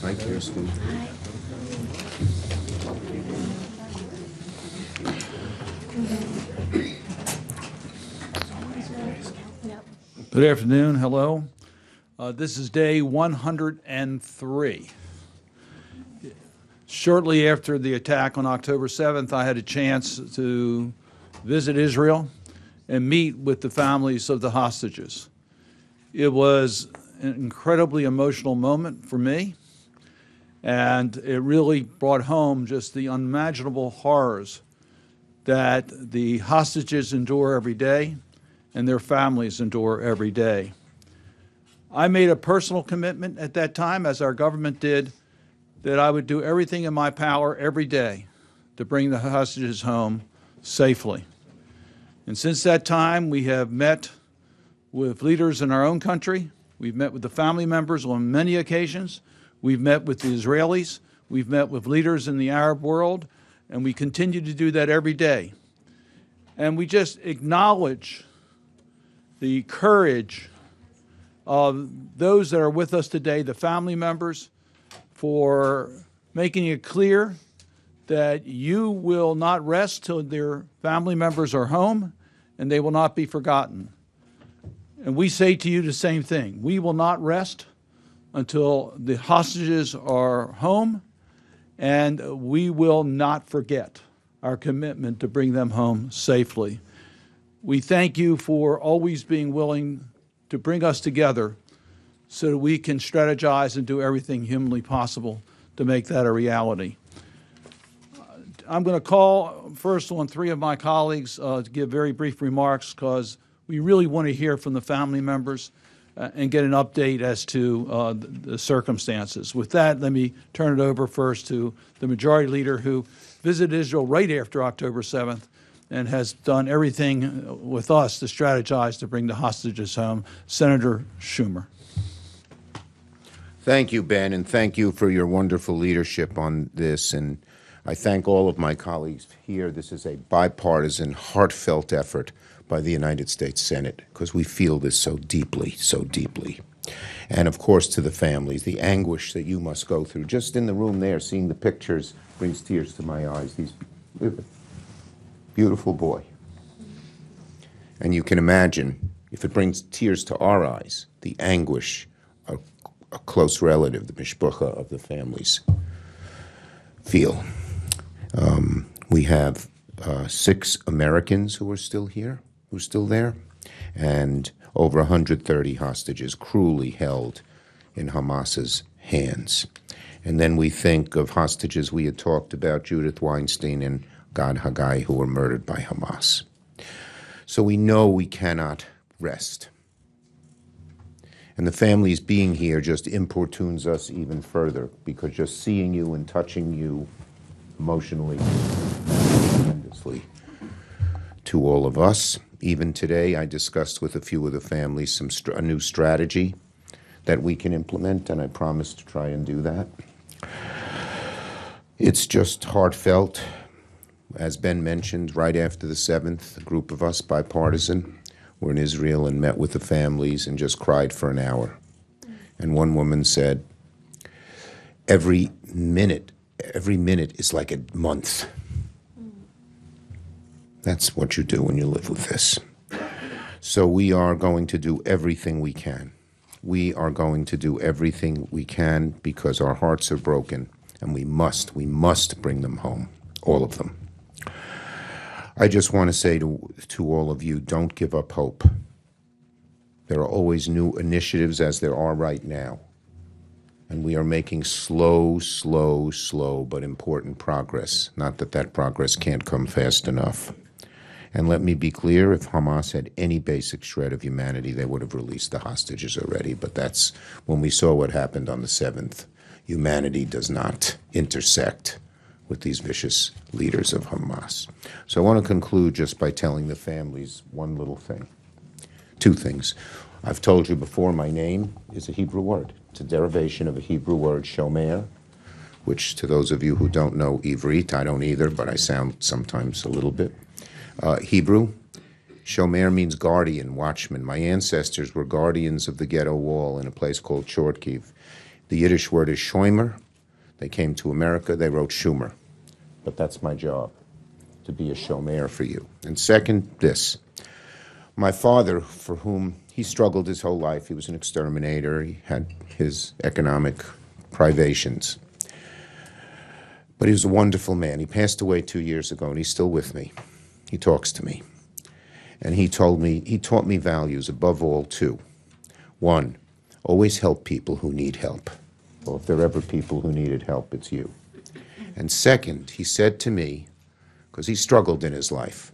Hi, Kirsten. Good afternoon. Hello. This is day 103. Shortly after the attack on October 7th, I had a chance to visit Israel and meet with the families of the hostages. It was an incredibly emotional moment for me, and it really brought home just the unimaginable horrors that the hostages endure every day and their families endure every day. I made a personal commitment at that time, as our government did, that I would do everything in my power every day to bring the hostages home safely. And since that time, we have met with leaders in our own country. We've met with the family members on many occasions. We've met with the Israelis. We've met with leaders in the Arab world, and we continue to do that every day. And we just acknowledge the courage of those that are with us today, the family members, for making it clear that you will not rest till their family members are home and they will not be forgotten. And we say to you the same thing. We will not rest until the hostages are home, and we will not forget our commitment to bring them home safely. We thank you for always being willing to bring us together so that we can strategize and do everything humanly possible to make that a reality. I'm going to call first on three of my colleagues to give very brief remarks, because we really want to hear from the family members and get an update as to the circumstances. With that, let me turn it over first to the Majority Leader, who visited Israel right after October 7th and has done everything with us to strategize to bring the hostages home, Senator Schumer. Thank you, Ben, and thank you for your wonderful leadership on this. And I thank all of my colleagues here. This is a bipartisan, heartfelt effort by the United States Senate, because we feel this so deeply, so deeply. And of course, to the families, the anguish that you must go through. Just in the room there, seeing the pictures brings tears to my eyes. These beautiful boy. And you can imagine, if it brings tears to our eyes, the anguish a close relative, the mishpucha of the families, feel. We have 6 Americans who are still here, who's still there, and over 130 hostages cruelly held in Hamas's hands. And then we think of hostages we had talked about, Judith Weinstein and Gad Haggai, who were murdered by Hamas. So we know we cannot rest. And the families being here just importunes us even further, because just seeing you and touching you emotionally, tremendously, to all of us. Even today, I discussed with a few of the families a new strategy that we can implement, and I promise to try and do that. It's just heartfelt. As Ben mentioned, right after the 7th, a group of us, bipartisan, were in Israel and met with the families and just cried for an hour. And one woman said, every minute is like a month. That's what you do when you live with this. So we are going to do everything we can. We are going to do everything we can, because our hearts are broken, and we must bring them home, all of them. I just want to say to all of you, don't give up hope. There are always new initiatives, as there are right now. And we are making slow, but important progress. Not that that progress can't come fast enough. And let me be clear, if Hamas had any basic shred of humanity, they would have released the hostages already. But that's when we saw what happened on the 7th. Humanity does not intersect with these vicious leaders of Hamas. So I want to conclude just by telling the families one little thing. 2 things. I've told you before, my name is a Hebrew word. It's a derivation of a Hebrew word, shomer, which, to those of you who don't know Ivrit, I don't either, but I sound sometimes a little bit. Hebrew, shomer means guardian, watchman. My ancestors were guardians of the ghetto wall in a place called Chortkiv. The Yiddish word is Schäumer. They came to America, they wrote Schumer. But that's my job, to be a shomer for you. And second, this. My father, for whom he struggled his whole life, he was an exterminator, he had his economic privations. But he was a wonderful man. He passed away 2 years ago, and he's still with me. He talks to me. And he taught me values, above all, two. One, always help people who need help. Well, if there are ever people who needed help, it's you. And second, he said to me, because he struggled in his life,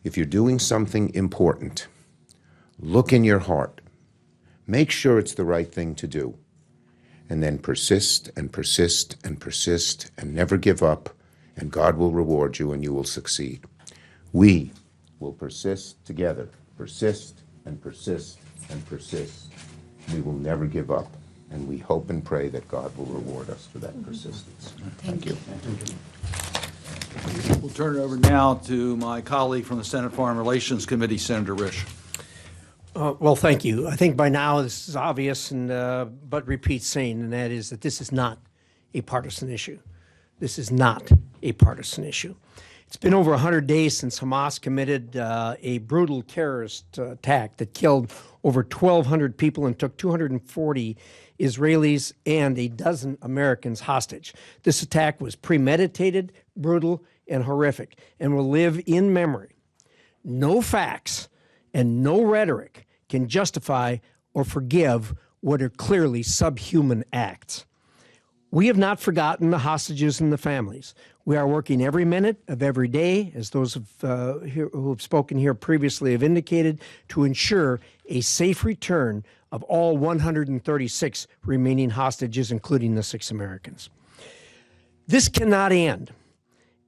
if you're doing something important, look in your heart. Make sure it's the right thing to do. And then persist and persist and persist and never give up, and God will reward you and you will succeed. We will persist together. Persist and persist and persist. We will never give up. And we hope and pray that God will reward us for that persistence. Thank you. We'll turn it over now to my colleague from the Senate Foreign Relations Committee, Senator Risch. Well, thank you. I think by now this is obvious, and but repeat saying, and that is that this is not a partisan issue. This is not a partisan issue. It's been over 100 days since Hamas committed a brutal terrorist attack that killed over 1,200 people and took 240 Israelis and a dozen Americans hostage. This attack was premeditated, brutal, and horrific, and will live in memory. No facts and no rhetoric can justify or forgive what are clearly subhuman acts. We have not forgotten the hostages and the families. We are working every minute of every day, as those who have spoken here previously have indicated, to ensure a safe return of all 136 remaining hostages, including the 6 Americans. This cannot end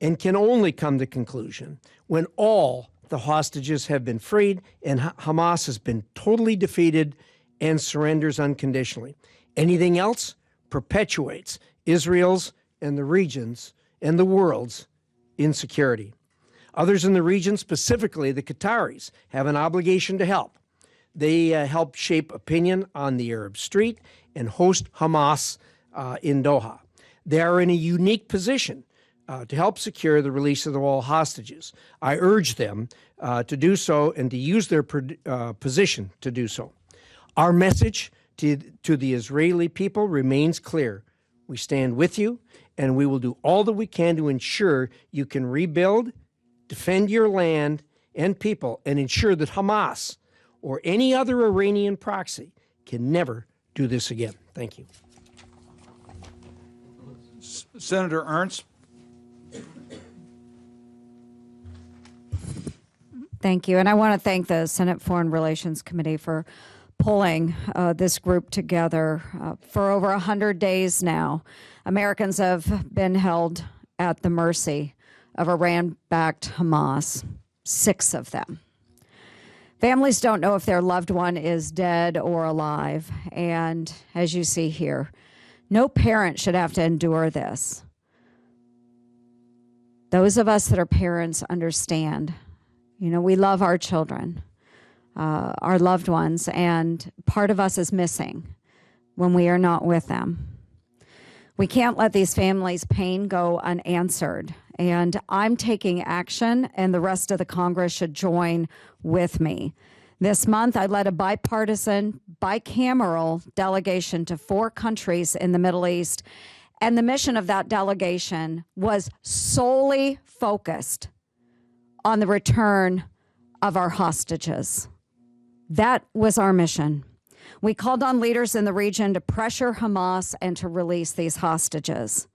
and can only come to conclusion when all the hostages have been freed and Hamas has been totally defeated and surrenders unconditionally. Anything else perpetuates Israel's and the region's and the world's insecurity. Others in the region, specifically the Qataris, have an obligation to help. They help shape opinion on the Arab street and host Hamas in Doha. They are in a unique position to help secure the release of all hostages. I urge them to do so and to use their position to do so. Our message to the Israeli people remains clear. We stand with you, and we will do all that we can to ensure you can rebuild, defend your land and people, and ensure that Hamas or any other Iranian proxy can never do this again. Thank you. Senator Ernst. Thank you. And I want to thank the Senate Foreign Relations Committee for pulling this group together. For over 100 days now, Americans have been held at the mercy of Iran-backed Hamas, 6 of them. Families don't know if their loved one is dead or alive. And as you see here, no parent should have to endure this. Those of us that are parents understand. You know, we love our children, our loved ones, and part of us is missing when we are not with them. We can't let these families' pain go unanswered, and I'm taking action, and the rest of the Congress should join with me. This month, I led a bipartisan, bicameral delegation to 4 countries in the Middle East, and the mission of that delegation was solely focused on the return of our hostages. That was our mission. We called on leaders in the region to pressure Hamas and to release these hostages.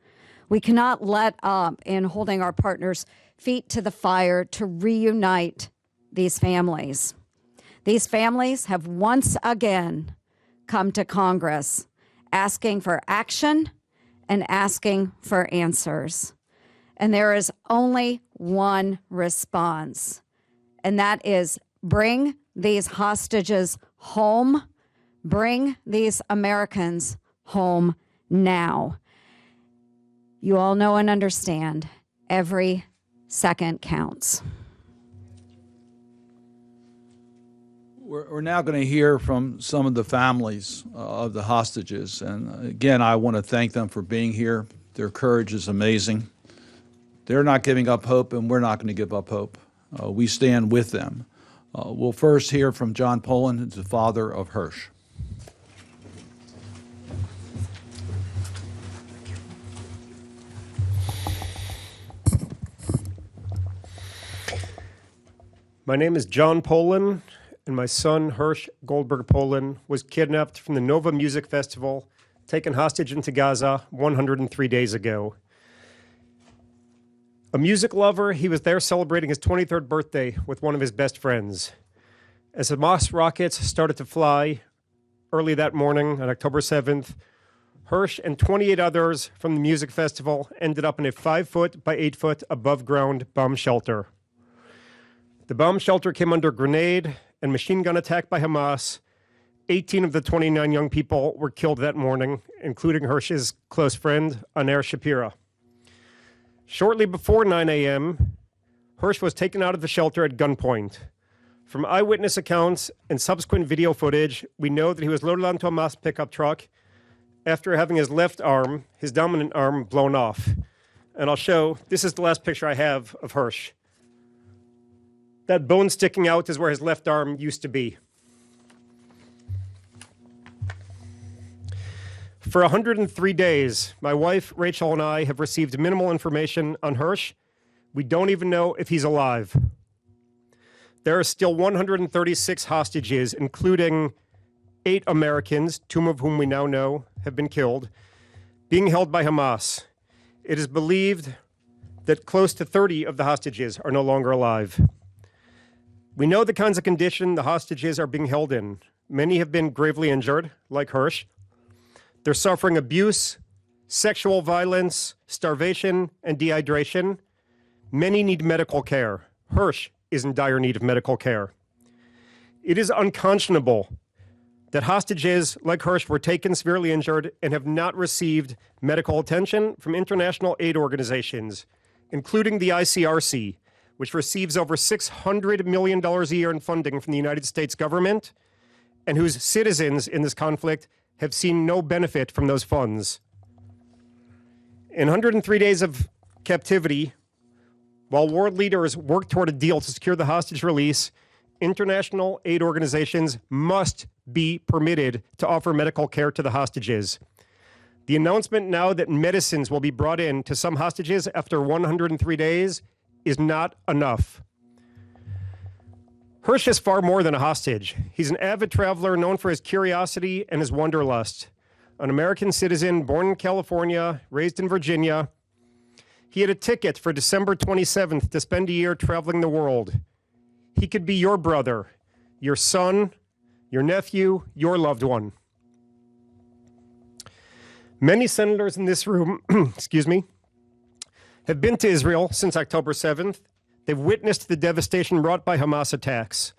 We cannot let up in holding our partners' feet to the fire to reunite these families. These families have once again come to Congress asking for action and asking for answers. And there is only one response, and that is bring these hostages home, bring these Americans home now. You all know and understand every second counts. We're now going to hear from some of the families of the hostages. And again, I want to thank them for being here. Their courage is amazing. They're not giving up hope, and we're not going to give up hope. We stand with them. We'll first hear from John Polin, who's the father of Hirsch. My name is John Polin, and my son, Hirsch Goldberg Polin, was kidnapped from the Nova Music Festival, taken hostage into Gaza 103 days ago. A music lover, he was there celebrating his 23rd birthday with one of his best friends. As Hamas rockets started to fly early that morning on October 7th, Hirsch and 28 others from the music festival ended up in a 5-foot by 8-foot above-ground bomb shelter. The bomb shelter came under grenade and machine gun attack by Hamas. 18 of the 29 young people were killed that morning, including Hirsch's close friend, Aner Shapira. Shortly before 9 a.m., Hirsch was taken out of the shelter at gunpoint. From eyewitness accounts and subsequent video footage, we know that he was loaded onto a Hamas pickup truck after having his left arm, his dominant arm, blown off. And I'll show, this is the last picture I have of Hirsch. That bone sticking out is where his left arm used to be. For 103 days, my wife, Rachel, and I have received minimal information on Hirsch. We don't even know if he's alive. There are still 136 hostages, including 8 Americans, 2 of whom we now know have been killed, being held by Hamas. It is believed that close to 30 of the hostages are no longer alive. We know the kinds of condition the hostages are being held in. Many have been gravely injured, like Hirsch. They're suffering abuse, sexual violence, starvation, and dehydration. Many need medical care. Hirsch is in dire need of medical care. It is unconscionable that hostages like Hirsch were taken severely injured and have not received medical attention from international aid organizations, including the ICRC, which receives over $600 million a year in funding from the United States government, and whose citizens in this conflict have seen no benefit from those funds. In 103 days of captivity, while world leaders work toward a deal to secure the hostage release, international aid organizations must be permitted to offer medical care to the hostages. The announcement now that medicines will be brought in to some hostages after 103 days is not enough. Hirsch is far more than a hostage. He's an avid traveler known for his curiosity and his wanderlust. An American citizen born in California, raised in Virginia. He had a ticket for December 27th to spend a year traveling the world. He could be your brother, your son, your nephew, your loved one. Many senators in this room, have been to Israel since October 7th. They've witnessed the devastation wrought by Hamas attacks.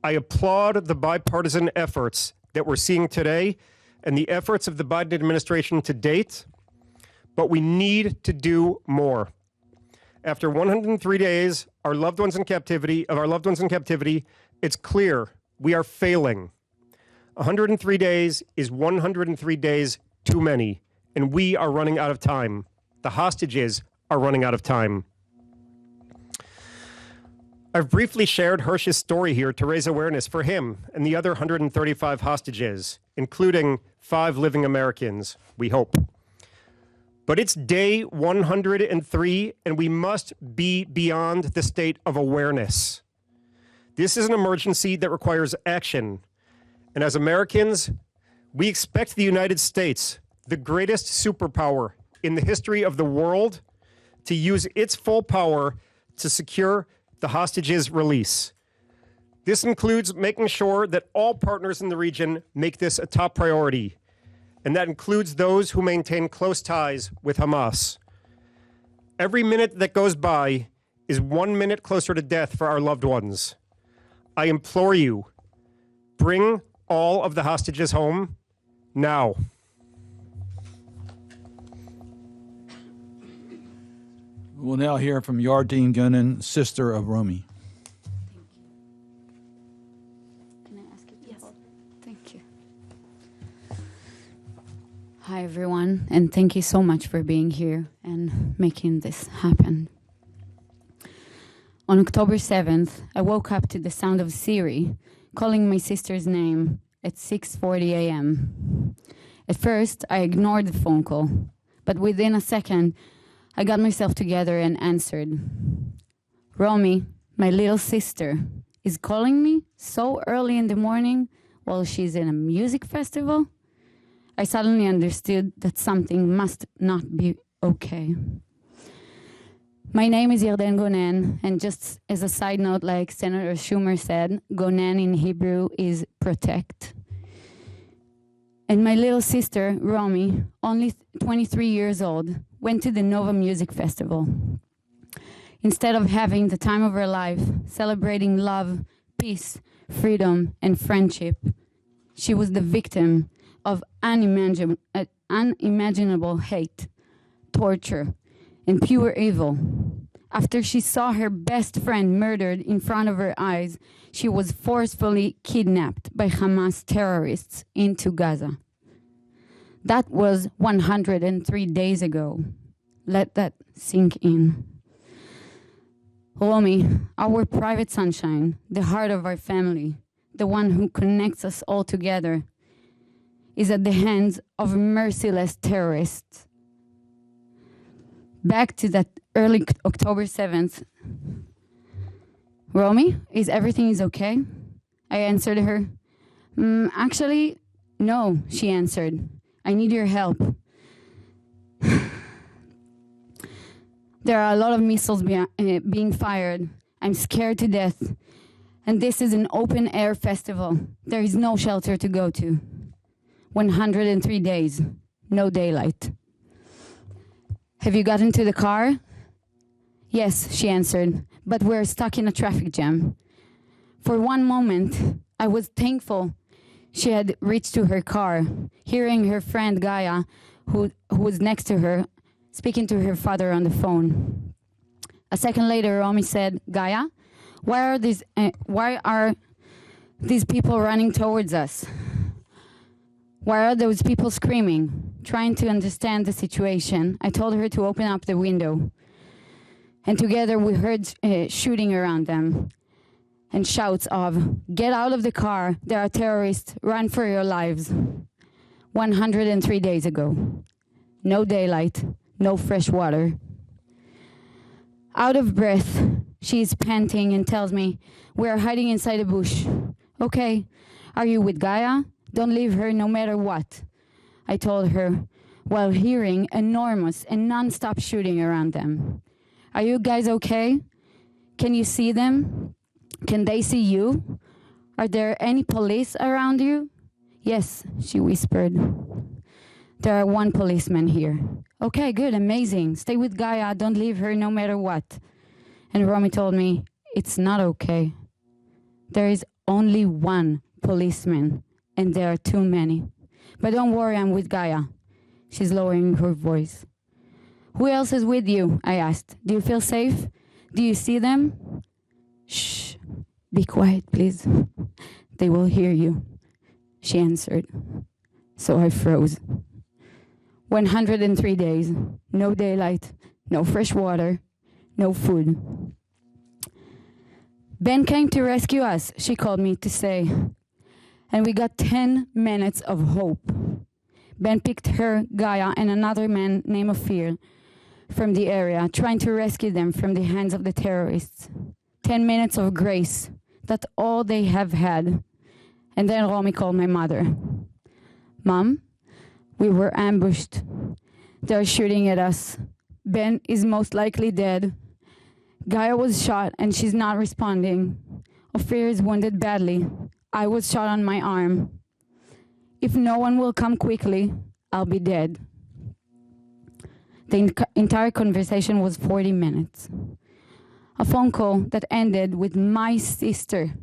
I applaud the bipartisan efforts that we're seeing today and the efforts of the Biden administration to date, but we need to do more. After 103 days, our loved ones in captivity, it's clear we are failing. 103 days is 103 days too many, and we are running out of time. The hostages are running out of time. I've briefly shared Hirsch's story here to raise awareness for him and the other 135 hostages, including 5 living Americans, we hope. But it's day 103, and we must be beyond the state of awareness. This is an emergency that requires action. And as Americans, we expect the United States, the greatest superpower in the history of the world, to use its full power to secure the hostages' release. This includes making sure that all partners in the region make this a top priority, and that includes those who maintain close ties with Hamas. Every minute that goes by is 1 minute closer to death for our loved ones. I implore you, bring all of the hostages home now. We'll now hear from Yarden Gonen, sister of Romy. Can I Hi, everyone, and thank you so much for being here and making this happen. On October 7th, I woke up to the sound of Siri calling my sister's name at 6:40 a.m. At first, I ignored the phone call, but within a second, I got myself together and answered. Romy, my little sister, is calling me so early in the morning while she's in a music festival? I suddenly understood that something must not be okay. My name is Yarden Gonen, and just as a side note, like Senator Schumer said, Gonen in Hebrew is protect. And my little sister, Romy, only 23 years old, went to the Nova Music Festival. Instead of having the time of her life, celebrating love, peace, freedom, and friendship, she was the victim of unimaginable hate, torture, and pure evil. After she saw her best friend murdered in front of her eyes, she was forcefully kidnapped by Hamas terrorists into Gaza. That was 103 days ago. Let that sink in. Romy, our private sunshine, the heart of our family, the one who connects us all together, is at the hands of merciless terrorists. Back to that early October 7th. Romy, is everything okay? I answered her. Actually, no, she answered. I need your help. There are a lot of missiles being fired. I'm scared to death. And this is an open air festival. There is no shelter to go to. 103 days, no daylight. Have you gotten to the car? Yes, she answered, but we're stuck in a traffic jam. For one moment, I was thankful she had reached to her car, hearing her friend Gaia, who was next to her, speaking to her father on the phone. A second later, Romy said, Gaia, why are these people running towards us? Why are those people screaming? Trying to understand the situation, I told her to open up the window. And together we heard shooting around them and shouts of, get out of the car, there are terrorists, run for your lives. 103 days ago. No daylight, no fresh water. Out of breath, she is panting and tells me, we are hiding inside a bush. Okay, are you with Gaia? Don't leave her no matter what, I told her, while hearing enormous and non-stop shooting around them. Are you guys okay? Can you see them? Can they see you? Are there any police around you? Yes, she whispered. There are one policeman here. Okay, good, amazing. Stay with Gaia, don't leave her no matter what. And Romy told me, it's not okay. There is only one policeman, and there are too many. But don't worry, I'm with Gaia. She's lowering her voice. Who else is with you? I asked. Do you feel safe? Do you see them? Shh, be quiet, please. They will hear you, she answered. So I froze. 103 days, no daylight, no fresh water, no food. Ben came to rescue us, she called me to say. And we got 10 minutes of hope. Ben picked her, Gaia, and another man named Ophir from the area, trying to rescue them from the hands of the terrorists. 10 minutes of grace, that's all they have had. And then Romy called my mother. Mom, we were ambushed. They're shooting at us. Ben is most likely dead. Gaia was shot and she's not responding. Ophir is wounded badly. I was shot on my arm. If no one will come quickly, I'll be dead. The entire conversation was 40 minutes. A phone call that ended with my sister,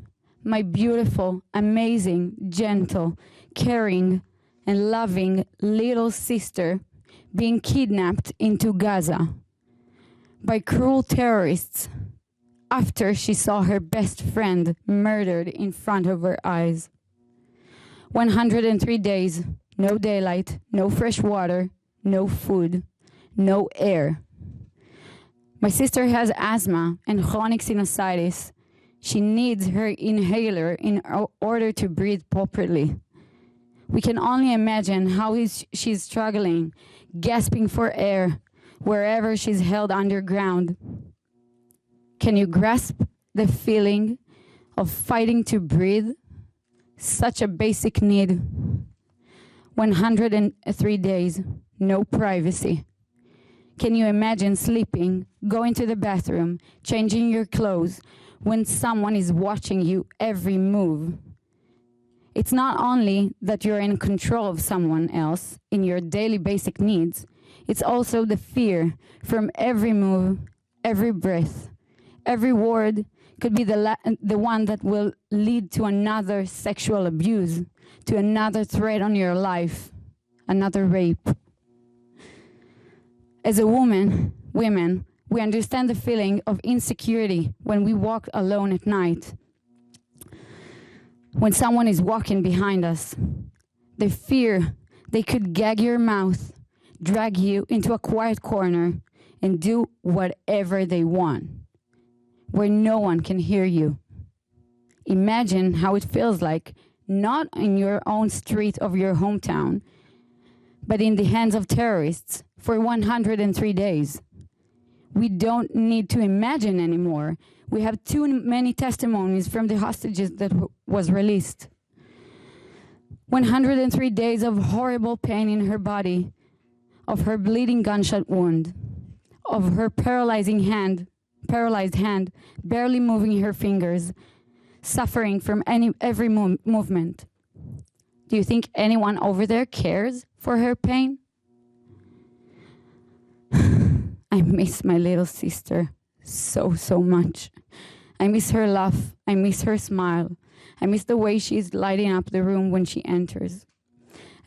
my beautiful, amazing, gentle, caring, and loving little sister being kidnapped into Gaza by cruel terrorists after she saw her best friend murdered in front of her eyes. 103 days, no daylight, no fresh water, no food, no air. My sister has asthma and chronic sinusitis. She needs her inhaler in order to breathe properly. We can only imagine how she's struggling, gasping for air, wherever she's held underground. Can you grasp the feeling of fighting to breathe? Such a basic need. 103 days, no privacy. Can you imagine sleeping, going to the bathroom, changing your clothes when someone is watching you every move? It's not only that you're in control of someone else in your daily basic needs, it's also the fear from every move, every breath, every word could be the one that will lead to another sexual abuse, to another threat on your life, another rape. As a women, we understand the feeling of insecurity when we walk alone at night. When someone is walking behind us, the fear they could gag your mouth, drag you into a quiet corner, and do whatever they want, where no one can hear you. Imagine how it feels like, not in your own street of your hometown, but in the hands of terrorists for 103 days. We don't need to imagine anymore. We have too many testimonies from the hostages that was released. 103 days of horrible pain in her body, of her bleeding gunshot wound, of her paralyzed hand, barely moving her fingers, suffering from every movement. Do you think anyone over there cares for her pain? I miss my little sister so much. I miss her laugh. I miss her smile. I miss the way she's lighting up the room when she enters.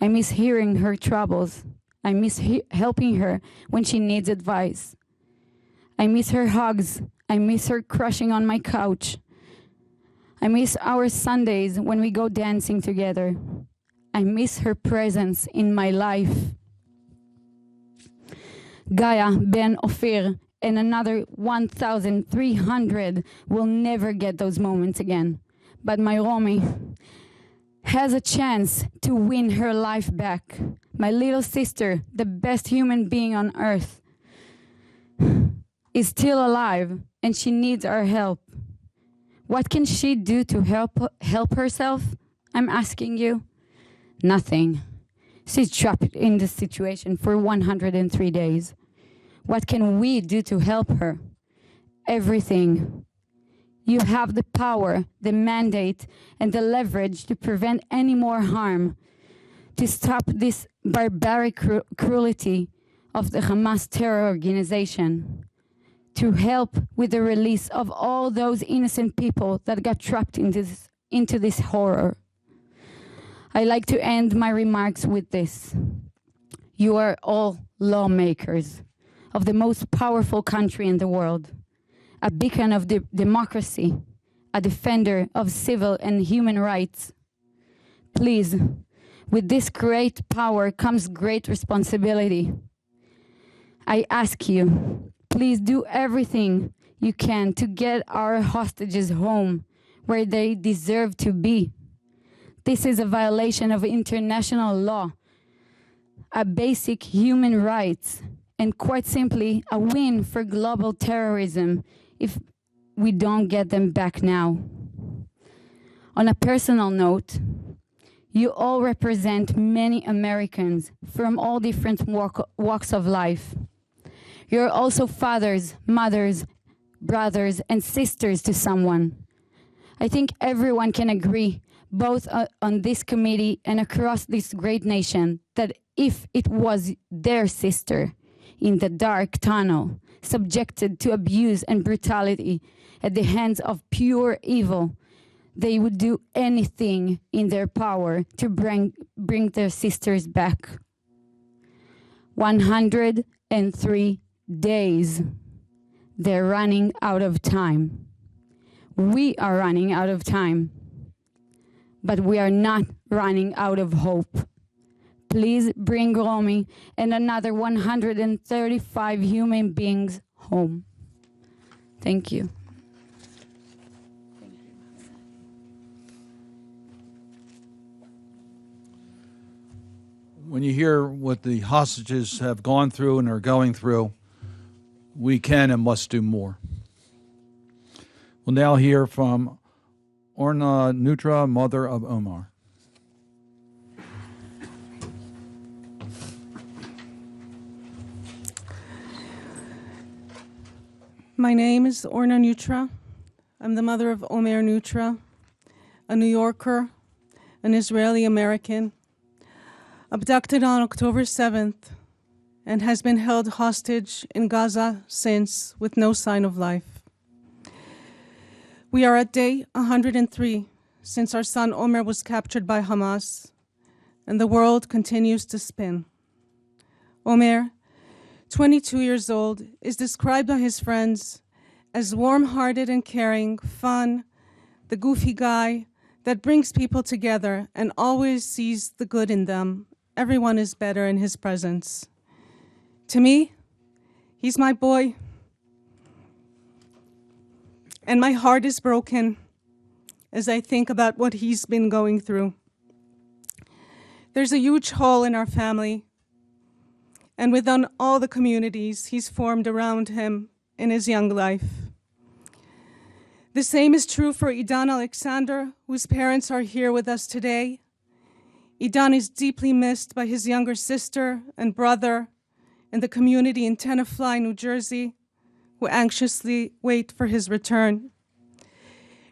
I miss hearing her troubles. I miss helping her when she needs advice. I miss her hugs. I miss her crushing on my couch. I miss our Sundays when we go dancing together. I miss her presence in my life. Gaia, Ben, Ophir, and another 1,300 will never get those moments again. But my Romy has a chance to win her life back. My little sister, the best human being on earth, is still alive and she needs our help. What can she do to help herself? I'm asking you. Nothing. She's trapped in this situation for 103 days. What can we do to help her? Everything. You have the power, the mandate, and the leverage to prevent any more harm, to stop this barbaric cruelty of the Hamas terror organization, to help with the release of all those innocent people that got trapped into this horror. I like to end my remarks with this. You are all lawmakers of the most powerful country in the world, a beacon of democracy, a defender of civil and human rights. Please, with this great power comes great responsibility. I ask you, please do everything you can to get our hostages home where they deserve to be. This is a violation of international law, a basic human rights, and quite simply a win for global terrorism if we don't get them back now. On a personal note, you all represent many Americans from all different walks of life. You're also fathers, mothers, brothers, and sisters to someone. I think everyone can agree, both on this committee and across this great nation, that if it was their sister in the dark tunnel, subjected to abuse and brutality at the hands of pure evil, they would do anything in their power to bring their sisters back. 103 days. They're running out of time. We are running out of time. But we are not running out of hope. Please bring Romy and another 135 human beings home. Thank you. When you hear what the hostages have gone through and are going through, we can and must do more. We'll now hear from Orna Neutra, mother of Omar. My name is Orna Neutra. I'm the mother of Omer Neutra, a New Yorker, an Israeli-American, abducted on October 7th and has been held hostage in Gaza since with no sign of life. We are at day 103 since our son Omer was captured by Hamas, and the world continues to spin. Omer, 22 years old, is described by his friends as warm-hearted and caring, fun, the goofy guy that brings people together and always sees the good in them. Everyone is better in his presence. To me, he's my boy, and my heart is broken as I think about what he's been going through. There's a huge hole in our family, and within all the communities he's formed around him in his young life. The same is true for Idan Alexander, whose parents are here with us today. Idan is deeply missed by his younger sister and brother and the community in Tenafly, New Jersey, who anxiously wait for his return.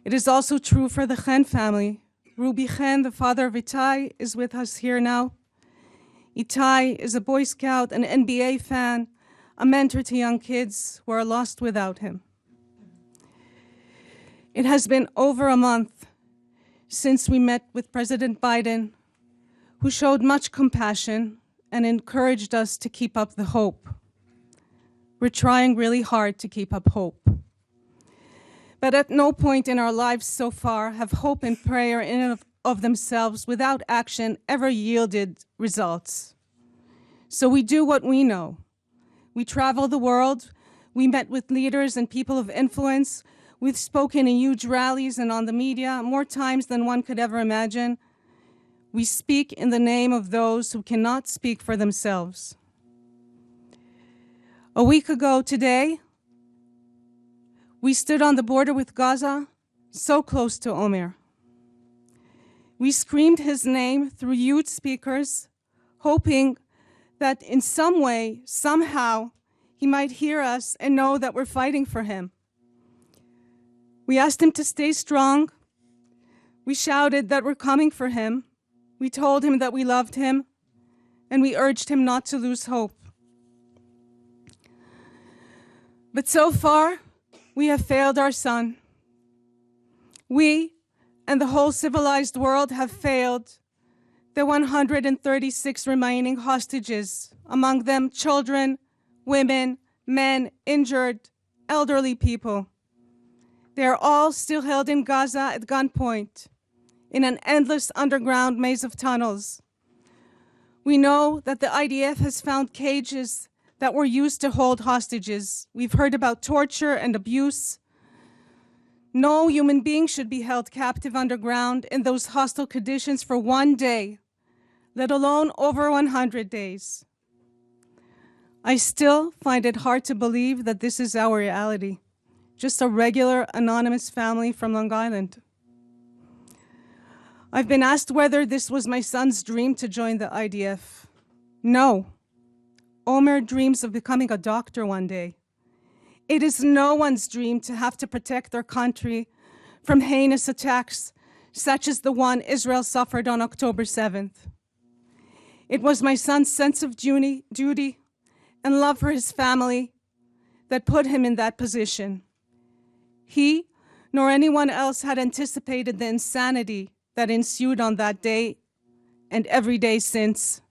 It is also true for the Chen family. Ruby Chen, the father of Itai, is with us here now. Itai is a Boy Scout, an NBA fan, a mentor to young kids who are lost without him. It has been over a month since we met with President Biden, who showed much compassion and encouraged us to keep up the hope. We're trying really hard to keep up hope. But at no point in our lives so far have hope and prayer in and of themselves without action ever yielded results. So we do what we know. We travel the world, we met with leaders and people of influence, we've spoken in huge rallies and on the media more times than one could ever imagine. We speak in the name of those who cannot speak for themselves. A week ago today, we stood on the border with Gaza, so close to Omer. We screamed his name through huge speakers, hoping that in some way, somehow, he might hear us and know that we're fighting for him. We asked him to stay strong. We shouted that we're coming for him. We told him that we loved him, and we urged him not to lose hope. But so far, we have failed our son. We and the whole civilized world have failed the 136 remaining hostages, among them children, women, men, injured, elderly people. They are all still held in Gaza at gunpoint, in an endless underground maze of tunnels. We know that the IDF has found cages that were used to hold hostages. We've heard about torture and abuse. No human being should be held captive underground in those hostile conditions for one day, let alone over 100 days. I still find it hard to believe that this is our reality, just a regular anonymous family from Long Island. I've been asked whether this was my son's dream to join the IDF. No. Omer dreams of becoming a doctor one day. It is no one's dream to have to protect their country from heinous attacks such as the one Israel suffered on October 7th. It was my son's sense of duty and love for his family that put him in that position. He nor anyone else had anticipated the insanity that ensued on that day and every day since.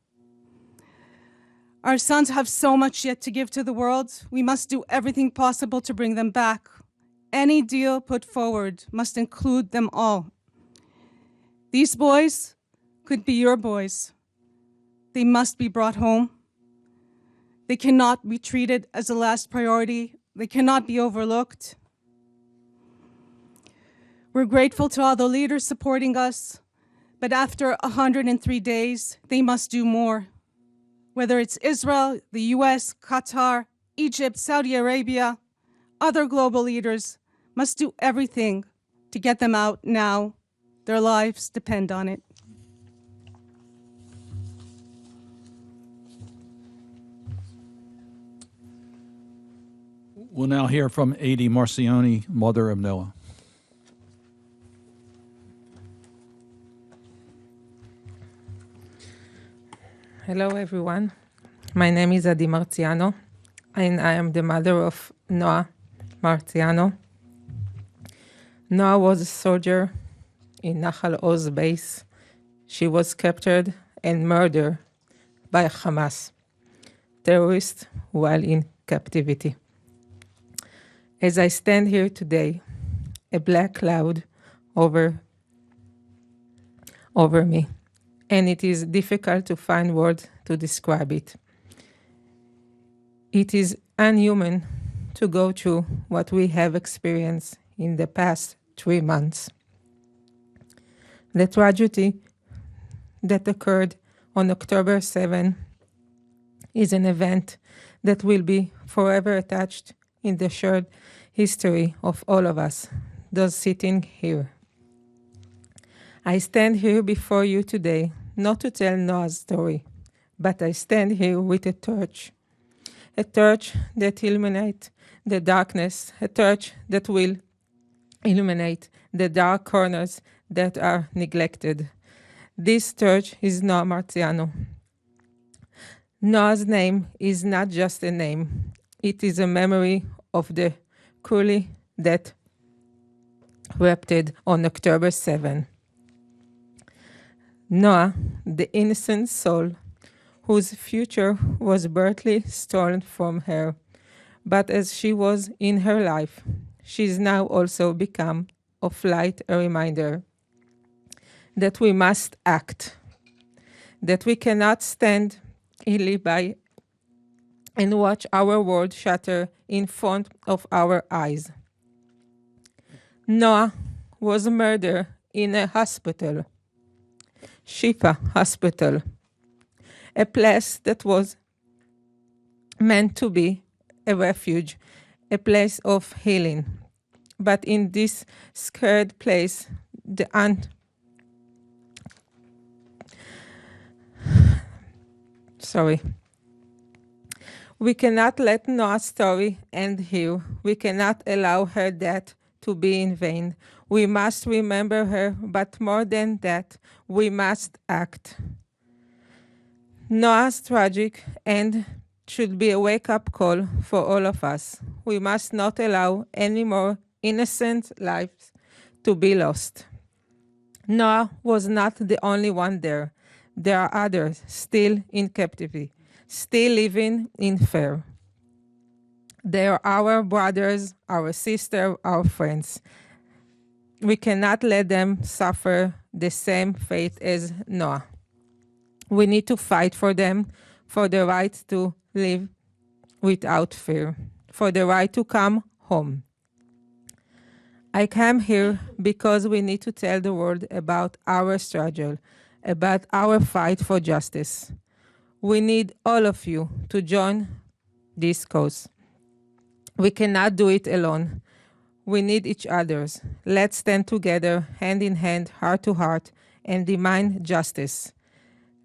Our sons have so much yet to give to the world. We must do everything possible to bring them back. Any deal put forward must include them all. These boys could be your boys. They must be brought home. They cannot be treated as a last priority. They cannot be overlooked. We're grateful to all the leaders supporting us, but after 103 days, they must do more. Whether it's Israel, the US, Qatar, Egypt, Saudi Arabia, other global leaders must do everything to get them out now. Their lives depend on it. We'll now hear from Adi Martiano, mother of Noah. Hello, everyone. My name is Adi Martiano, and I am the mother of Noah Martiano. Noah was a soldier in Nahal Oz base. She was captured and murdered by Hamas terrorists while in captivity. As I stand here today, a black cloud over me, and it is difficult to find words to describe it. It is unhuman to go through what we have experienced in the past 3 months. The tragedy that occurred on October 7 is an event that will be forever attached in the shared history of all of us, those sitting here. I stand here before you today not to tell Noah's story, but I stand here with a torch that illuminates the darkness, a torch that will illuminate the dark corners that are neglected. This torch is Noah Martiano. Noah's name is not just a name. It is a memory of the cruelty that erupted on October 7. Noah, the innocent soul, whose future was brutally stolen from her, but as she was in her life, she is now also become of light a reminder that we must act, that we cannot stand idly by and watch our world shatter in front of our eyes. Noah was murdered in a hospital, Shifa Hospital, a place that was meant to be a refuge, a place of healing. But in this scared place, we cannot let Noah's story end here. We cannot allow her death to be in vain. We must remember her, but more than that, we must act. Noah's tragic end should be a wake-up call for all of us. We must not allow any more innocent lives to be lost. Noah was not the only one there. There are others still in captivity, still living in fear. They are our brothers, our sisters, our friends. We cannot let them suffer the same fate as Noah. We need to fight for them, for the right to live without fear, for the right to come home. I come here because we need to tell the world about our struggle, about our fight for justice. We need all of you to join this cause. We cannot do it alone. We need each other. Let's stand together, hand in hand, heart to heart, and demand justice.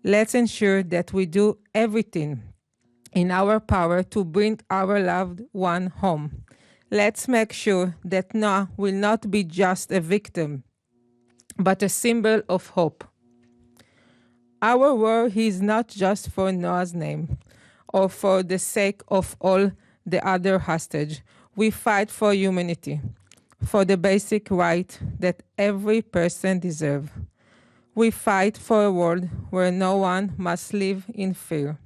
Let's ensure that we do everything in our power to bring our loved one home. Let's make sure that Noah will not be just a victim, but a symbol of hope. Our war is not just for Noah's name or for the sake of all the other hostages. We fight for humanity, for the basic right that every person deserves. We fight for a world where no one must live in fear.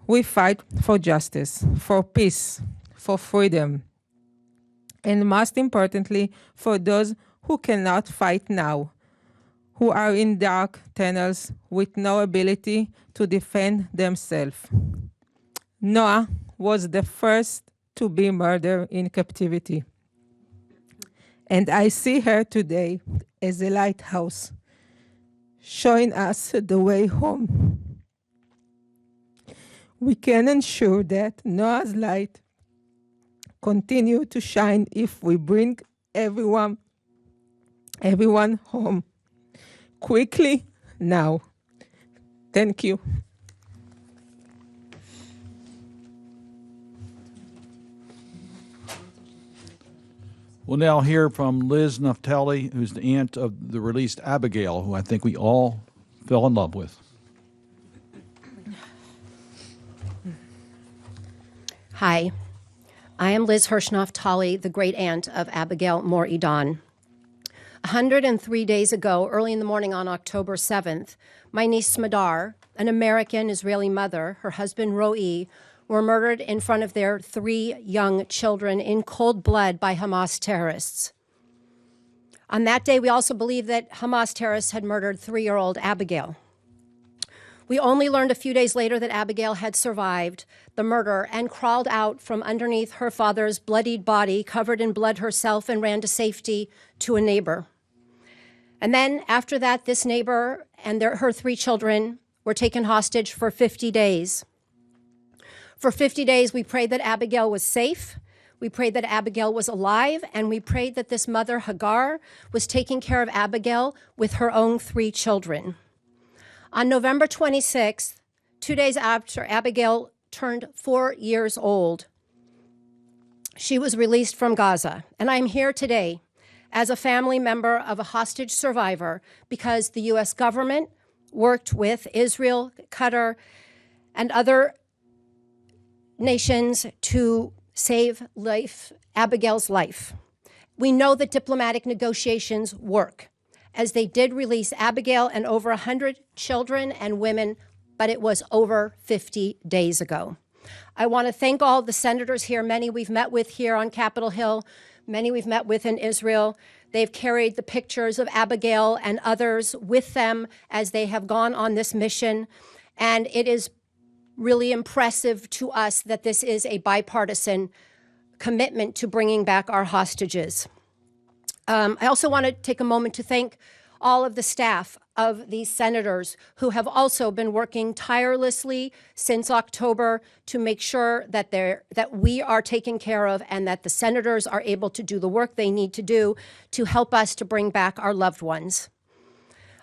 We fight for justice, for peace, for freedom, and most importantly, for those who cannot fight now, who are in dark tunnels with no ability to defend themselves. Noah was the first to be murdered in captivity. And I see her today as a lighthouse, showing us the way home. We can ensure that Noah's light continue to shine if we bring everyone home quickly now. Thank you. We'll now hear from Liz Naftali, who's the aunt of the released Abigail, who I think we all fell in love with. Hi, I am Liz Naftali, the great aunt of Abigail Mor Idan. 103 days ago, early in the morning on October 7th, my niece Smadar, an American-Israeli mother, her husband Ro'i, were murdered in front of their 3 young children in cold blood by Hamas terrorists. On that day, we also believed that Hamas terrorists had murdered 3-year-old Abigail. We only learned a few days later that Abigail had survived the murder and crawled out from underneath her father's bloodied body, covered in blood herself, and ran to safety to a neighbor. And then after that, this neighbor and her 3 children were taken hostage for 50 days. For 50 days, we prayed that Abigail was safe. We prayed that Abigail was alive, and we prayed that this mother, Hagar, was taking care of Abigail with her own 3 children. On November 26th, 2 days after Abigail turned 4 years old, she was released from Gaza. And I'm here today as a family member of a hostage survivor because the U.S. government worked with Israel, Qatar, and other nations to save Abigail's life. We know that diplomatic negotiations work, as they did release Abigail and over 100 children and women, but it was over 50 days ago. I want to thank all the senators here, many we've met with here on Capitol Hill, many we've met with in Israel. They've carried the pictures of Abigail and others with them as they have gone on this mission, and it is really impressive to us that this is a bipartisan commitment to bringing back our hostages. I also want to take a moment to thank all of the staff of these senators who have also been working tirelessly since October to make sure that we are taken care of and that the senators are able to do the work they need to do to help us to bring back our loved ones.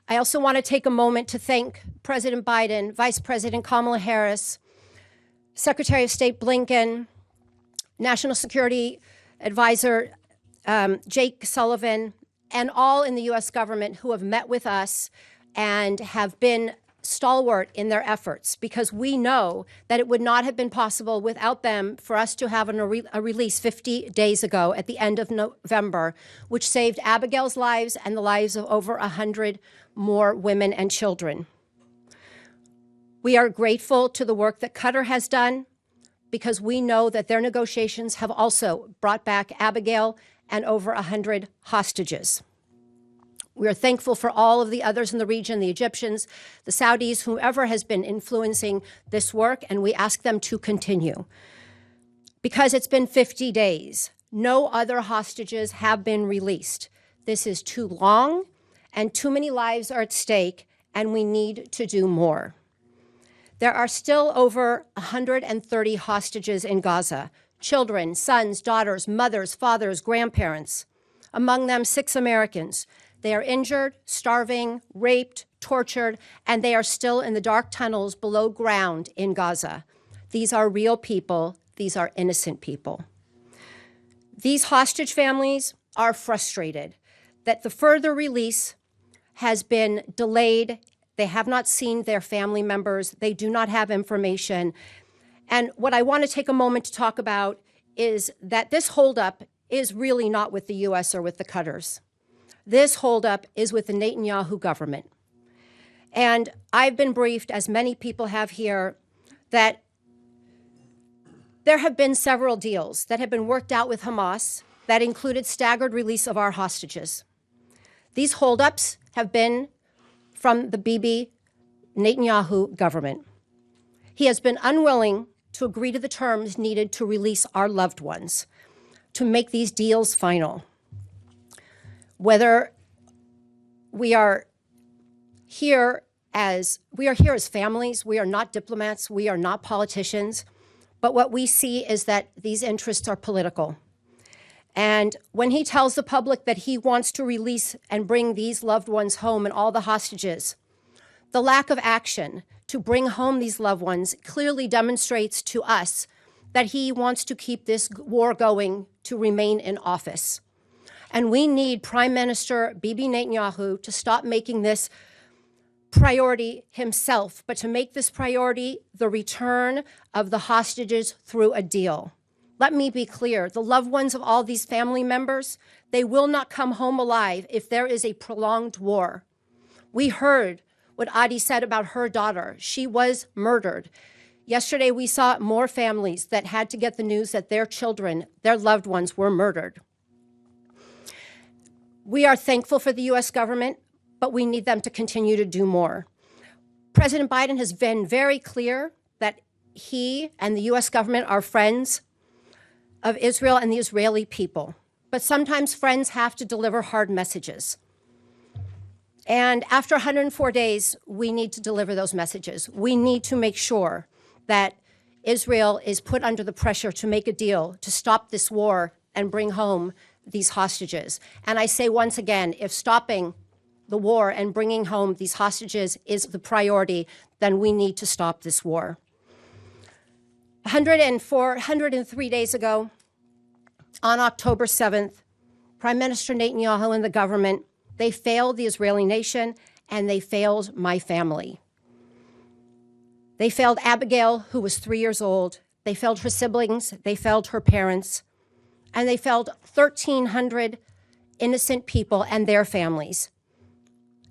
I also want to take a moment to thank President Biden, Vice President Kamala Harris, Secretary of State Blinken, National Security Advisor Jake Sullivan, and all in the U.S. government who have met with us and have been stalwart in their efforts, because we know that it would not have been possible without them for us to have a release 50 days ago at the end of November, which saved Abigail's lives and the lives of over 100 more women and children. We are grateful to the work that Qatar has done, because we know that their negotiations have also brought back Abigail and over 100 hostages. We are thankful for all of the others in the region, the Egyptians, the Saudis, whoever has been influencing this work, and we ask them to continue. Because it's been 50 days, no other hostages have been released. This is too long, and too many lives are at stake, and we need to do more. There are still over 130 hostages in Gaza: children, sons, daughters, mothers, fathers, grandparents. Among them, 6 Americans. They are injured, starving, raped, tortured, and they are still in the dark tunnels below ground in Gaza. These are real people. These are innocent people. These hostage families are frustrated that the further release has been delayed. They have not seen their family members. They do not have information. And what I want to take a moment to talk about is that this holdup is really not with the U.S. or with the Qatars. This holdup is with the Netanyahu government. And I've been briefed, as many people have here, that there have been several deals that have been worked out with Hamas that included staggered release of our hostages. These holdups have been from the Bibi Netanyahu government. He has been unwilling to agree to the terms needed to release our loved ones, to make these deals final. Whether we are here as families, we are not diplomats, we are not politicians, but what we see is that these interests are political. And when he tells the public that he wants to release and bring these loved ones home and all the hostages, the lack of action to bring home these loved ones clearly demonstrates to us that he wants to keep this war going to remain in office. And we need Prime Minister Bibi Netanyahu to stop making this priority himself, but to make this priority the return of the hostages through a deal. Let me be clear, the loved ones of all these family members, they will not come home alive if there is a prolonged war. We heard what Adi said about her daughter. She was murdered. Yesterday, we saw more families that had to get the news that their children, their loved ones were murdered. We are thankful for the US government, but we need them to continue to do more. President Biden has been very clear that he and the US government are friends of Israel and the Israeli people. But sometimes friends have to deliver hard messages. And after 104 days, we need to deliver those messages. We need to make sure that Israel is put under the pressure to make a deal to stop this war and bring home these hostages. And I say once again, if stopping the war and bringing home these hostages is the priority, then we need to stop this war. 103 days ago, on October 7th, Prime Minister Netanyahu and the government, they failed the Israeli nation and they failed my family. They failed Abigail, who was 3 years old. They failed her siblings, they failed her parents, and they failed 1,300 innocent people and their families.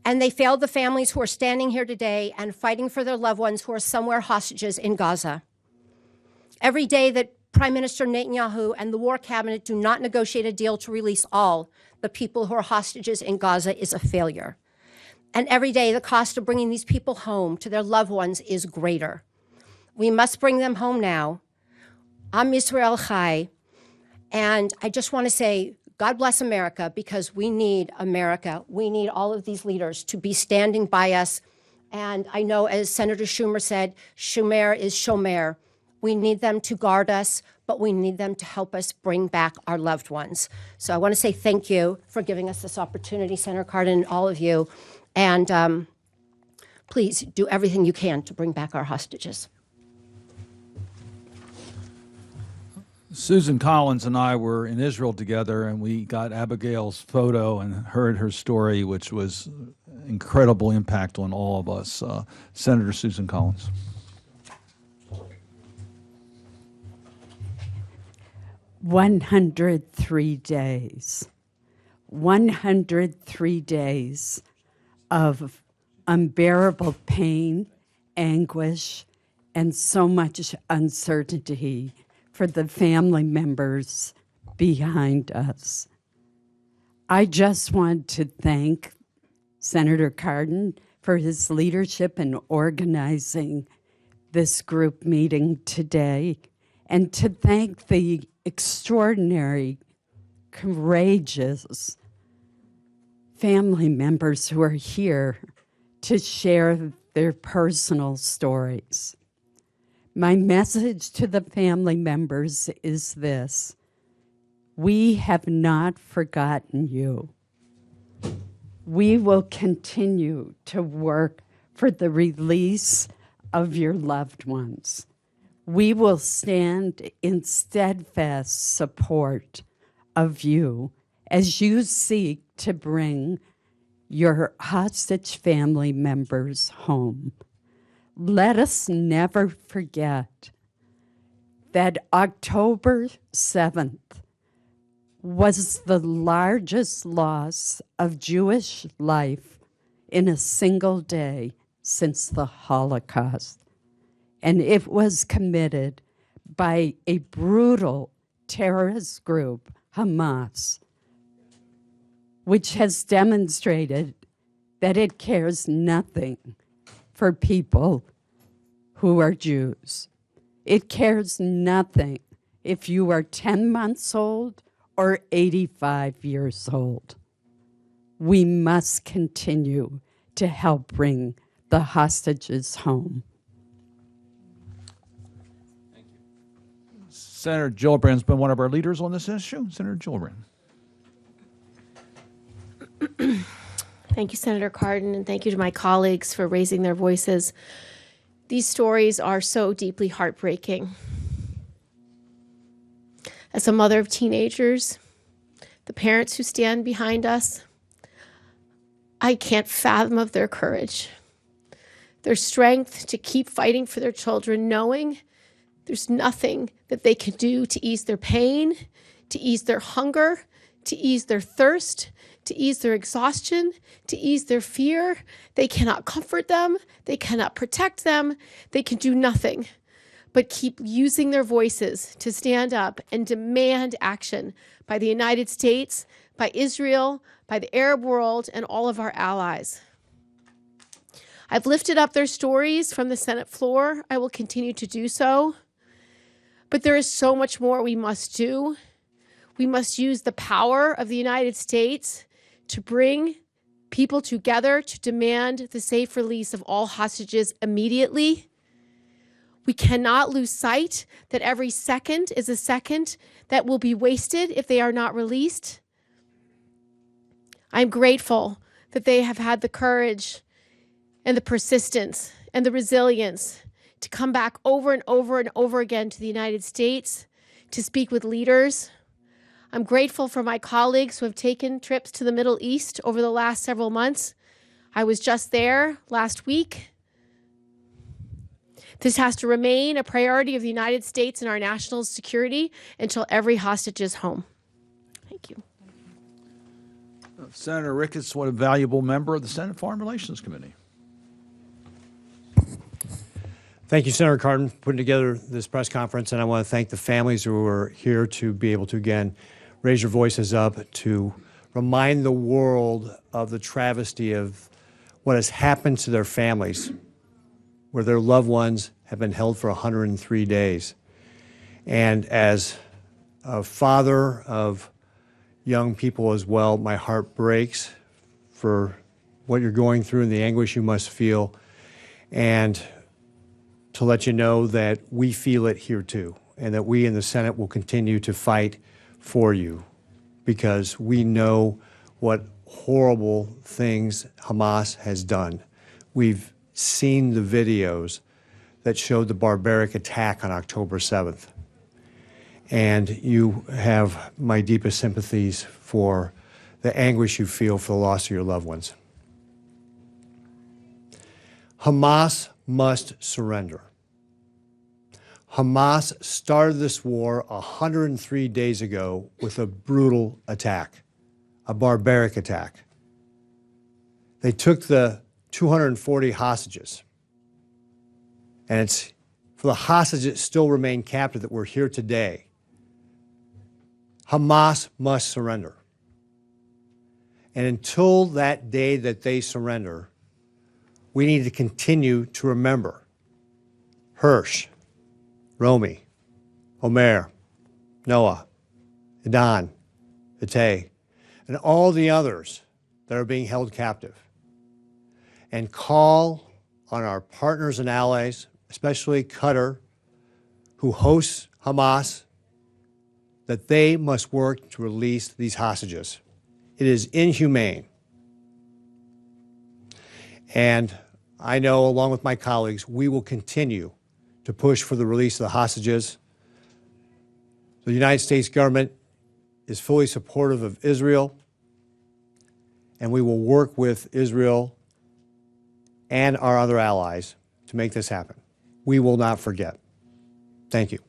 And they failed the families who are standing here today and fighting for their loved ones who are somewhere hostages in Gaza. Every day that Prime Minister Netanyahu and the War Cabinet do not negotiate a deal to release all the people who are hostages in Gaza is a failure. And every day the cost of bringing these people home to their loved ones is greater. We must bring them home now. Am Yisrael Chai. And I just want to say, God bless America, because we need America. We need all of these leaders to be standing by us. And I know, as Senator Schumer said, Schumer is Shomer. We need them to guard us, but we need them to help us bring back our loved ones. So I want to say thank you for giving us this opportunity, Senator Cardin, and all of you. And please do everything you can to bring back our hostages. Susan Collins and I were in Israel together, and we got Abigail's photo and heard her story, which was incredible impact on all of us. Senator Susan Collins. "103 days. 103 days of unbearable pain, anguish, and so much uncertainty for the family members behind us. I just want to thank Senator Cardin for his leadership in organizing this group meeting today, and to thank the extraordinary, courageous family members who are here to share their personal stories. My message to the family members is this: we have not forgotten you. We will continue to work for the release of your loved ones. We will stand in steadfast support of you as you seek to bring your hostage family members home. Let us never forget that October 7th was the largest loss of Jewish life in a single day since the Holocaust. And it was committed by a brutal terrorist group, Hamas, which has demonstrated that it cares nothing for people who are Jews. It cares nothing if you are 10 months old or 85 years old. We must continue to help bring the hostages home. Senator Gillibrand's been one of our leaders on this issue. Senator Gillibrand. Thank you, Senator Cardin, and thank you to my colleagues for raising their voices. These stories are so deeply heartbreaking. As a mother of teenagers, the parents who stand behind us, I can't fathom of their courage, their strength to keep fighting for their children, knowing there's nothing that they can do to ease their pain, to ease their hunger, to ease their thirst, to ease their exhaustion, to ease their fear. They cannot comfort them. They cannot protect them. They can do nothing but keep using their voices to stand up and demand action by the United States, by Israel, by the Arab world, and all of our allies. I've lifted up their stories from the Senate floor. I will continue to do so. But there is so much more we must do. We must use the power of the United States to bring people together to demand the safe release of all hostages immediately. We cannot lose sight that every second is a second that will be wasted if they are not released. I'm grateful that they have had the courage and the persistence and the resilience to come back over and over and over again to the United States to speak with leaders. I'm grateful for my colleagues who have taken trips to the Middle East over the last several months. I was just there last week. This has to remain a priority of the United States and our national security until every hostage is home. Thank you. Senator Ricketts, what a valuable member of the Senate Foreign Relations Committee. Thank you, Senator Cardin, for putting together this press conference, and I want to thank the families who are here to be able to, again, raise your voices up to remind the world of the travesty of what has happened to their families, where their loved ones have been held for 103 days. And as a father of young people as well, my heart breaks for what you're going through and the anguish you must feel. And to let you know that we feel it here too, and that we in the Senate will continue to fight for you, because we know what horrible things Hamas has done. We've seen the videos that showed the barbaric attack on October 7th. And you have my deepest sympathies for the anguish you feel for the loss of your loved ones. Hamas must surrender. Hamas started this war 103 days ago with a brutal attack, a barbaric attack. They took the 240 hostages, and it's for the hostages that still remain captive that we're here today. Hamas must surrender. And until that day that they surrender, we need to continue to remember Hirsch, Romy, Omer, Noah, Idan, Itay, and all the others that are being held captive, and call on our partners and allies, especially Qatar, who hosts Hamas, that they must work to release these hostages. It is inhumane. And I know, along with my colleagues, we will continue to push for the release of the hostages. The United States government is fully supportive of Israel, and we will work with Israel and our other allies to make this happen. We will not forget. Thank you.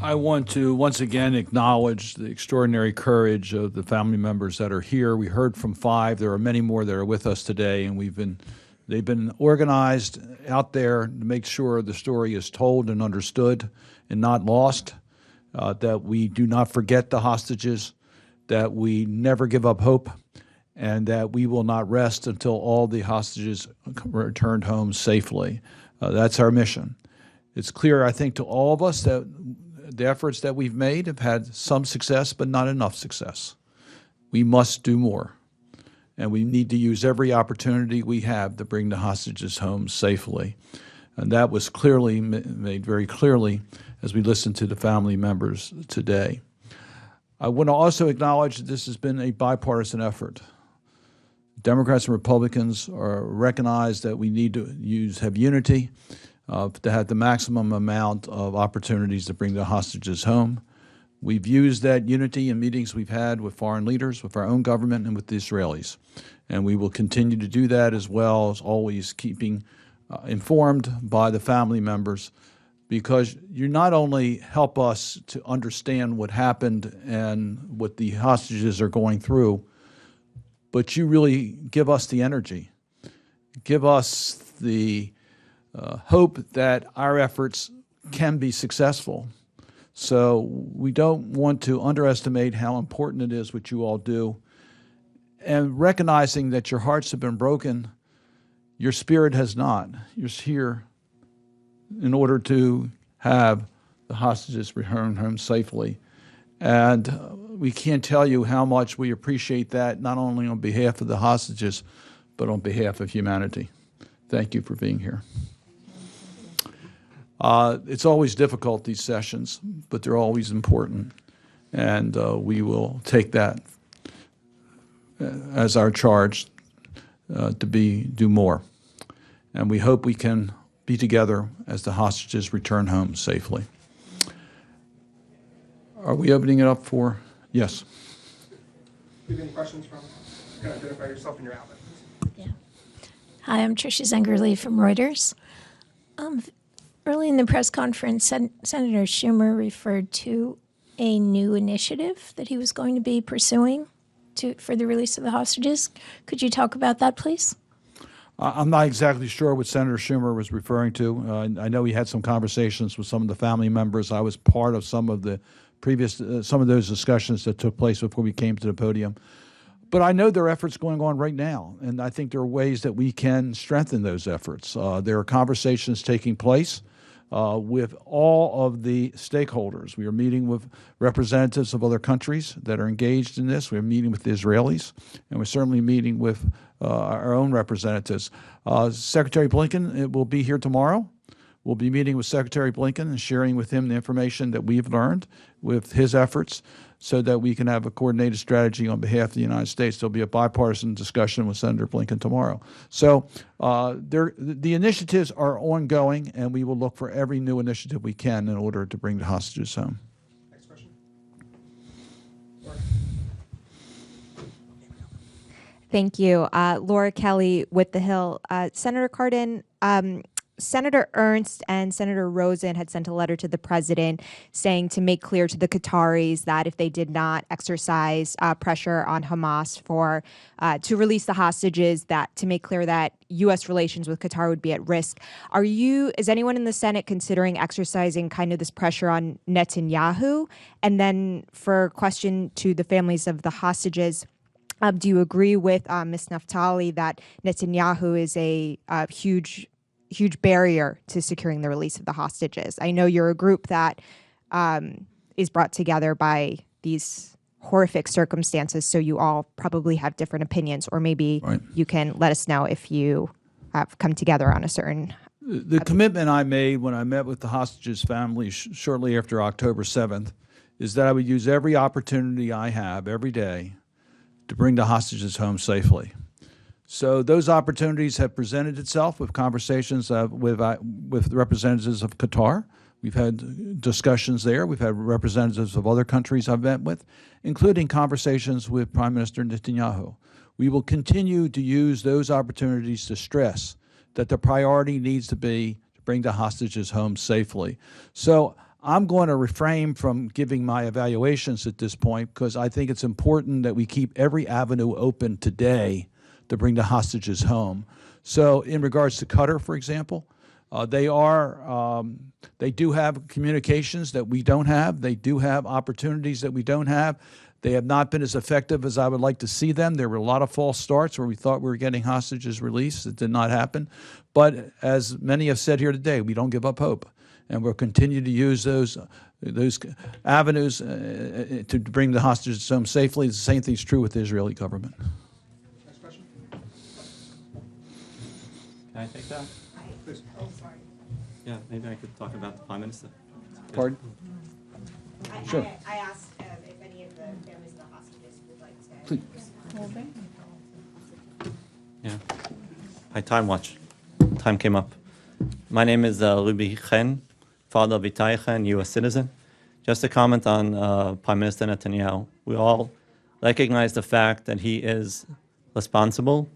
I want to once again acknowledge the extraordinary courage of the family members that are here. We heard from 5. There are many more that are with us today, and they've been organized out there to make sure the story is told and understood and not lost, that we do not forget the hostages, that we never give up hope, and that we will not rest until all the hostages returned home safely. That's our mission. It's clear, I think, to all of us that the efforts that we've made have had some success, but not enough success. We must do more, and we need to use every opportunity we have to bring the hostages home safely. And that was clearly made very clearly as we listened to the family members today. I want to also acknowledge that this has been a bipartisan effort. Democrats and Republicans recognize that we need to have unity to have the maximum amount of opportunities to bring the hostages home. We've used that unity in meetings we've had with foreign leaders, with our own government, and with the Israelis. And we will continue to do that, as well as always keeping informed by the family members, because you not only help us to understand what happened and what the hostages are going through, but you really give us the energy, give us the hope that our efforts can be successful. So we don't want to underestimate how important it is what you all do. And recognizing that your hearts have been broken, your spirit has not. You're here in order to have the hostages returned home safely. And we can't tell you how much we appreciate that, not only on behalf of the hostages, but on behalf of humanity. Thank you for being here. It's always difficult, these sessions, but they're always important. And we will take that as our charge to do more. And we hope we can be together as the hostages return home safely. Are we opening it up for? Yes. Do you have any questions from? You can identify yourself and your outlet. Yeah. Hi, I'm Tricia Zengerle from Reuters. Early in the press conference, Senator Schumer referred to a new initiative that he was going to be pursuing for the release of the hostages. Could you talk about that, please? I'm not exactly sure what Senator Schumer was referring to. I know he had some conversations with some of the family members. I was part of some of the previous, some of those discussions that took place before we came to the podium. But I know there are efforts going on right now, and I think there are ways that we can strengthen those efforts. There are conversations taking place with all of the stakeholders. We are meeting with representatives of other countries that are engaged in this. We're meeting with the Israelis, and we're certainly meeting with our own representatives. Secretary Blinken will be here tomorrow. We'll be meeting with Secretary Blinken and sharing with him the information that we've learned with his efforts so that we can have a coordinated strategy on behalf of the United States. There'll be a bipartisan discussion with Senator Blinken tomorrow. So the initiatives are ongoing, and we will look for every new initiative we can in order to bring the hostages home. Next question. Thank you. Laura Kelly with The Hill. Senator Cardin, Senator Ernst and Senator Rosen had sent a letter to the president saying to make clear to the Qataris that if they did not exercise pressure on Hamas to release the hostages, that to make clear that U.S. relations with Qatar would be at risk. Is anyone in the Senate considering exercising kind of this pressure on Netanyahu? And then for a question to the families of the hostages, do you agree with Ms. Naftali that Netanyahu is a huge barrier to securing the release of the hostages? I know you're a group that is brought together by these horrific circumstances, so you all probably have different opinions, or maybe you can let us know if you have come together on a certain... The commitment I made when I met with the hostages' families shortly after October 7th is that I would use every opportunity I have every day to bring the hostages home safely. So those opportunities have presented itself with conversations with representatives of Qatar. We've had discussions there. We've had representatives of other countries I've met with, including conversations with Prime Minister Netanyahu. We will continue to use those opportunities to stress that the priority needs to be to bring the hostages home safely. So I'm going to refrain from giving my evaluations at this point because I think it's important that we keep every avenue open today to bring the hostages home. So in regards to Qatar, for example, they do have communications that we don't have. They do have opportunities that we don't have. They have not been as effective as I would like to see them. There were a lot of false starts where we thought we were getting hostages released. It did not happen. But as many have said here today, we don't give up hope. And we'll continue to use those avenues to bring the hostages home safely. The same thing's true with the Israeli government. Next question. Can I take that? Please. Oh, sorry. Yeah, maybe I could talk about the Prime Minister. Pardon? Sure. I asked if any of the families of the hostages would like to. Please. Yeah. Hi, Time Watch. Time came up. My name is Ruby Chen, father of Itai Chen, U.S. citizen. Just a comment on Prime Minister Netanyahu. We all recognize the fact that he is responsible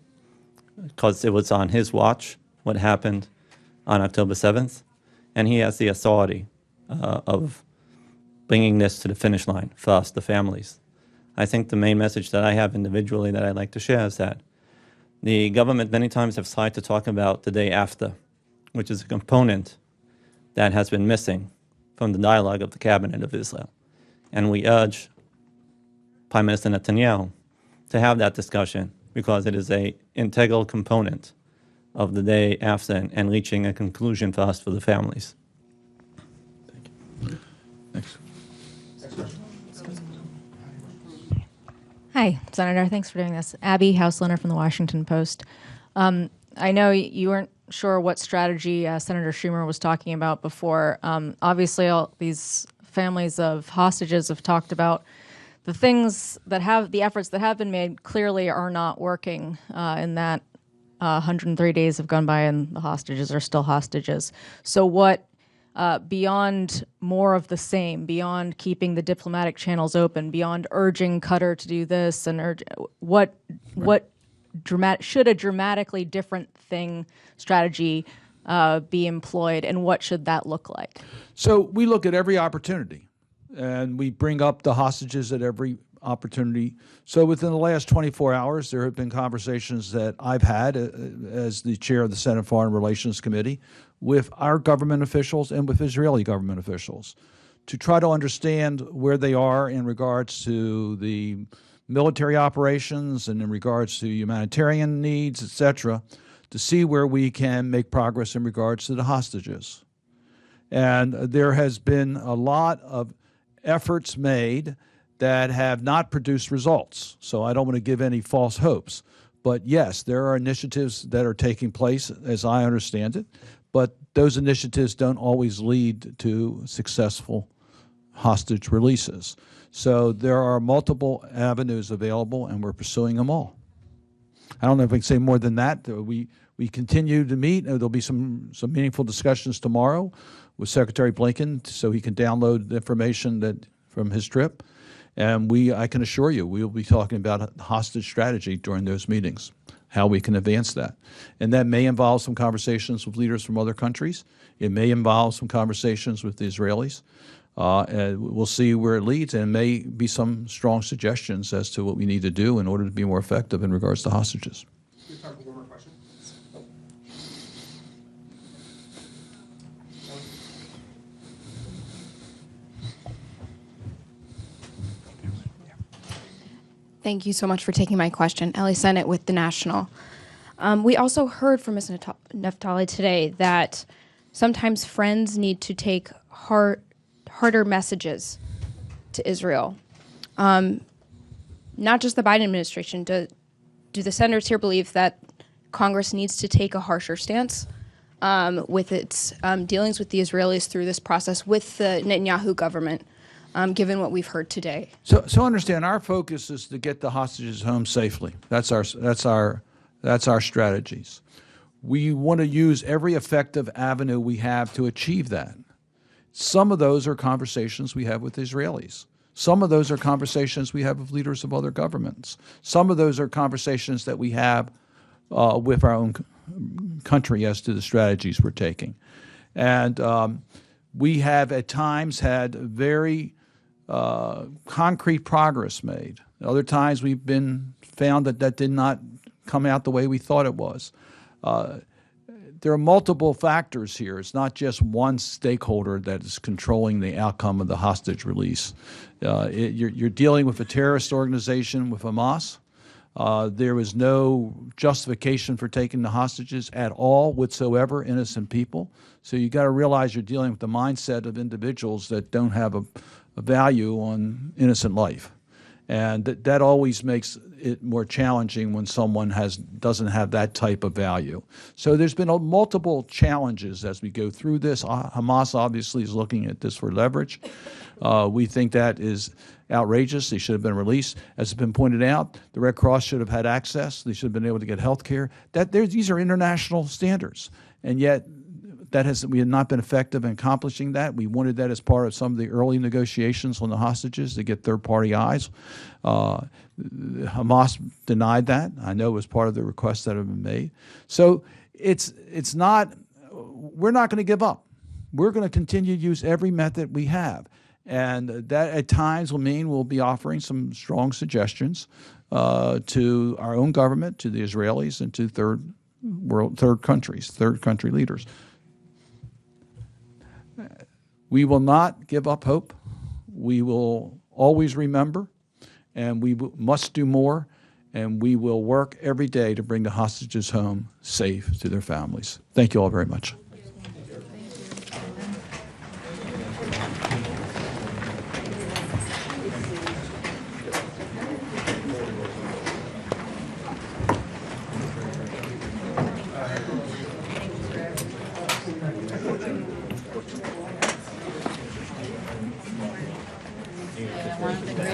because it was on his watch what happened on October 7th, and he has the authority of bringing this to the finish line for us, the families. I think the main message that I have individually that I'd like to share is that the government many times have tried to talk about the day after, which is a component that has been missing from the dialogue of the cabinet of Israel. And we urge Prime Minister Netanyahu to have that discussion because it is an integral component of the day after and reaching a conclusion for us, for the families. Thank you. Next. Hi, Senator. Thanks for doing this. Abby Houselinner from the Washington Post. I know you weren't sure what strategy Senator Schumer was talking about before. Obviously, all these families of hostages have talked about the things that have, the efforts that have been made clearly are not working in that 103 days have gone by and the hostages are still hostages. So what, beyond more of the same, beyond keeping the diplomatic channels open, beyond urging Qatar to do this, and should a dramatically different strategy be employed, and what should that look like? So we look at every opportunity, and we bring up the hostages at every opportunity. So within the last 24 hours, there have been conversations that I've had as the chair of the Senate Foreign Relations Committee with our government officials and with Israeli government officials to try to understand where they are in regards to the military operations and in regards to humanitarian needs, et cetera, to see where we can make progress in regards to the hostages. And there has been a lot of efforts made that have not produced results. So I don't want to give any false hopes. But yes, there are initiatives that are taking place, as I understand it, but those initiatives don't always lead to successful hostage releases. So there are multiple avenues available, and we're pursuing them all. I don't know if I can say more than that. We continue to meet. There'll be some meaningful discussions tomorrow with Secretary Blinken so he can download the information from his trip. And I can assure you, we will be talking about hostage strategy during those meetings, how we can advance that. And that may involve some conversations with leaders from other countries. It may involve some conversations with the Israelis. And we'll see where it leads, and may be some strong suggestions as to what we need to do in order to be more effective in regards to hostages. We have time for one more question. Thank you so much for taking my question. Ellie Sennett with The National. We also heard from Ms. Naftali today that sometimes friends need to take harder messages to Israel. Not just the Biden administration. Do the senators here believe that Congress needs to take a harsher stance with its dealings with the Israelis through this process with the Netanyahu government? Given what we've heard today. So understand, our focus is to get the hostages home safely. That's our strategies. We want to use every effective avenue we have to achieve that. Some of those are conversations we have with Israelis. Some of those are conversations we have with leaders of other governments. Some of those are conversations that we have with our own country as to the strategies we're taking. And we have at times had very concrete progress made. Other times we've been found that did not come out the way we thought it was. there are multiple factors here. It's not just one stakeholder that is controlling the outcome of the hostage release. You're dealing with a terrorist organization, with Hamas. There was no justification for taking the hostages at all whatsoever, innocent people. So you got to realize you're dealing with the mindset of individuals that don't have a value on innocent life. And that always makes it more challenging when someone doesn't have that type of value. So there's been multiple challenges as we go through this. Hamas obviously is looking at this for leverage. We think that is outrageous. They should have been released. As has been pointed out, the Red Cross should have had access. They should have been able to get health care. These are international standards, and yet we have not been effective in accomplishing that. We wanted that as part of some of the early negotiations on the hostages to get third-party eyes. Hamas denied that. I know it was part of the requests that have been made. So it's not, we're not going to give up. We're going to continue to use every method we have. And that at times will mean we'll be offering some strong suggestions to our own government, to the Israelis, and to third country leaders. We will not give up hope. We will always remember, and we must do more, and we will work every day to bring the hostages home safe to their families. Thank you all very much.